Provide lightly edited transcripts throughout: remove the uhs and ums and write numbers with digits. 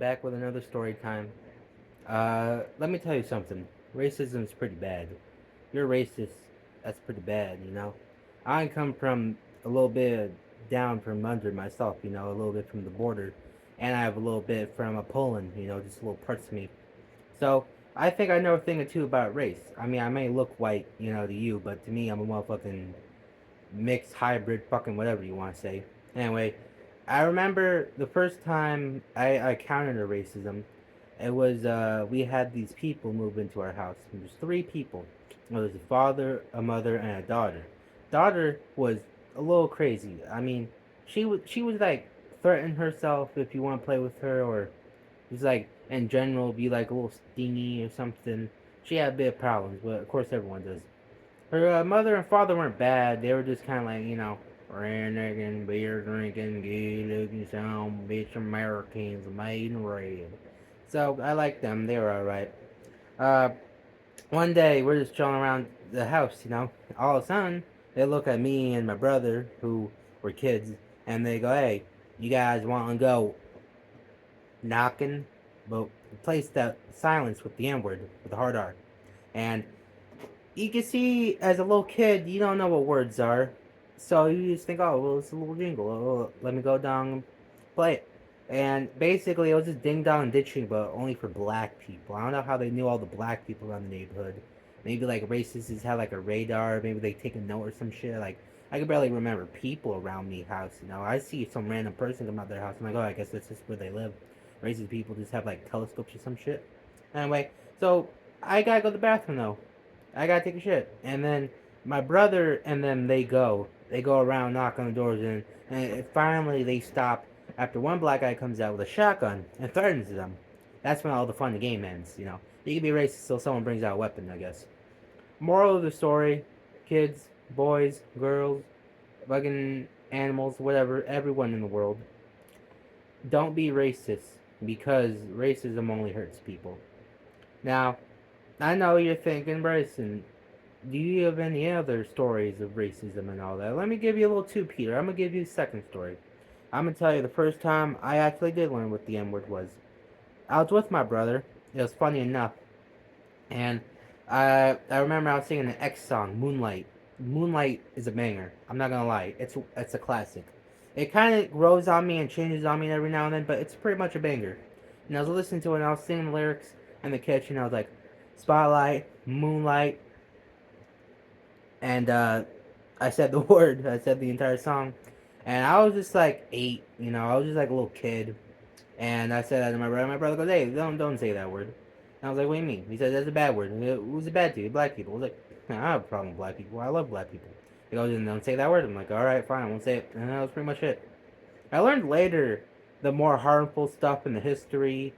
back with another story time. Let me tell you something. Racism is pretty bad. You're racist. That's pretty bad, you know. I come from a little bit down from under myself, you know, a little bit from the border, and I have a little bit from Poland, you know, just little parts of me. So I think I know a thing or two about race. I mean, I may look white, you know, to you, but to me, I'm a motherfucking mixed hybrid, fucking whatever you want to say. Anyway, I remember the first time I encountered a racism. It was we had these people move into our house. There was three people. There was a father, a mother, and a daughter. Daughter was a little crazy. I mean, she was like threaten herself if you want to play with her, or just like in general be like a little stingy or something. She had a bit of problems, but of course everyone does. Her mother and father weren't bad. They were just kind of like, you know, rednecking, beer drinking, gay looking, some bitch Americans made in red. So I liked them. They were alright. Uh, One day we're just chilling around the house, you know. All of a sudden, they look at me and my brother, who were kids, and they go, "Hey, you guys want to go knocking?" But replace that silence with the N word, with the hard R. And you can see as a little kid, you don't know what words are, so you just think, oh, well, it's a little jingle. Oh, let me go down and play it. And basically, it was just ding dong ditching, but only for black people. I don't know how they knew all the black people around the neighborhood. Maybe like racists had like a radar. Maybe they take a note or some shit. Like I could barely remember people around me house. You know, I see some random person come out their house. I'm like, oh, I guess that's just where they live. Racist people just have like telescopes or some shit. Anyway, so I gotta go to the bathroom though. I gotta take a shit. And then my brother and then they go. They go around, knock on the doors, and finally they stop after one black guy comes out with a shotgun and threatens them. That's when all the fun in the game ends, you know. You can be racist till someone brings out a weapon, I guess. Moral of the story, kids, boys, girls, fucking animals, whatever, everyone in the world, don't be racist because racism only hurts people. Now, I know you're thinking, Bryson, do you have any other stories of racism and all that? Let me give you a little two, Peter. I'm gonna give you a second story. I'm gonna tell you the first time I actually did learn what the N word was. I was with my brother. It was funny enough, and I remember I was singing an X song, Moonlight. Moonlight is a banger. I'm not gonna lie. It's a classic. It kind of grows on me and changes on me every now and then, but it's pretty much a banger. And I was listening to it and I was singing the lyrics in the kitchen. I was like, Spotlight, Moonlight, and I said the word. I said the entire song, and I was just like 8. You know, I was just like a little kid, and I said that to my brother. My brother goes, "Hey, don't say that word." And I was like, "What do you mean?" He said, "That's a bad word." Who's it bad to? Black people. I was like, "I don't have a problem with black people. I love black people." He goes, "Then don't say that word." I'm like, "All right, fine, I won't say it." And that was pretty much it. I learned later the more harmful stuff in the history,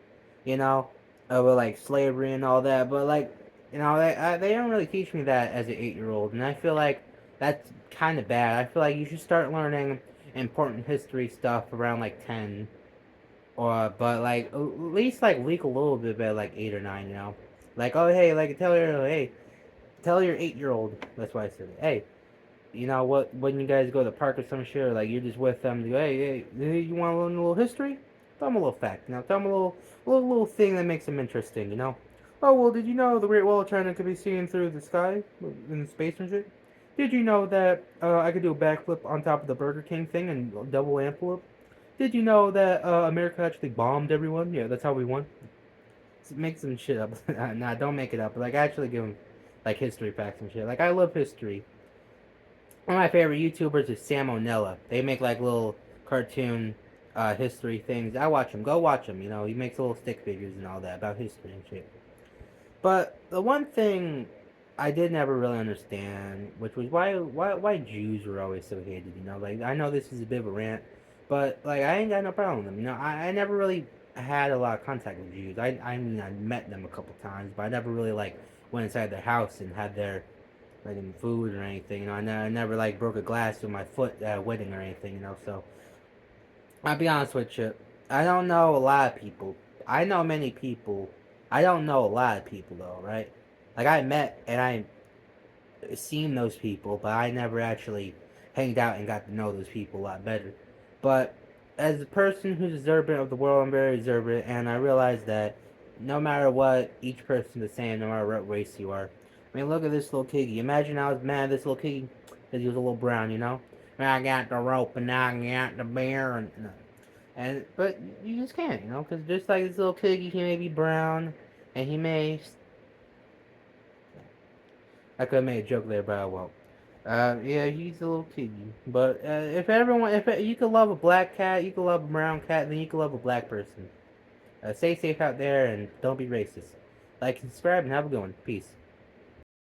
you know, of like slavery and all that. But like, you know, they don't really teach me that as an 8-year old, and I feel like that's kind of bad. I feel like you should start learning important history stuff around like 10, or but like at least like leak a little bit by like 8 or 9. You know, like oh hey, like tell your 8-year old. That's why I said it. Hey, you know what? When you guys go to the park or some shit, or like you're just with them, you go, hey, you want to learn a little history? Tell them a little fact. You know, tell them a little thing that makes them interesting. You know. Oh well, did you know the Great Wall of China could be seen through the sky in space and shit? Did you know that I could do a backflip on top of the Burger King thing and double amp? Did you know that America actually bombed everyone? Yeah, that's how we won. Make some shit up. Nah, don't make it up. Like actually give them like history facts and shit. Like I love history. One of my favorite YouTubers is Sam Onella. They make like little cartoon history things. I watch him. Go watch him. You know, he makes little stick figures and all that about history and shit. But the one thing I did never really understand, which was why Jews were always so hated. You know, like I know this is a bit of a rant, but like I ain't got no problem with them. You know, I never really had a lot of contact with Jews. I mean I met them a couple times, but I never really like went inside their house and had their like in food or anything. You know, I never like broke a glass with my foot at a wedding or anything. You know, so I'll be honest with you. I don't know a lot of people. I know many people. I don't know a lot of people though, right? Like I met and I seen those people, but I never actually hanged out and got to know those people a lot better. But as a person who's observant of the world, I'm very observant, and I realize that no matter what, each person's the same, no matter what race you are. I mean, look at this little kiggy. Imagine I was mad at this little kiggy because he was a little brown, you know? I got the rope and I got the bear, and but you just can't, you know, because just like this little kiggy, he may be brown, and he may. I could have made a joke there, but I won't. Yeah, he's a little kiggy. But if everyone, if you could love a black cat, you could love a brown cat, then you could love a black person. Stay safe out there and don't be racist. Like, subscribe, and have a good one. Peace.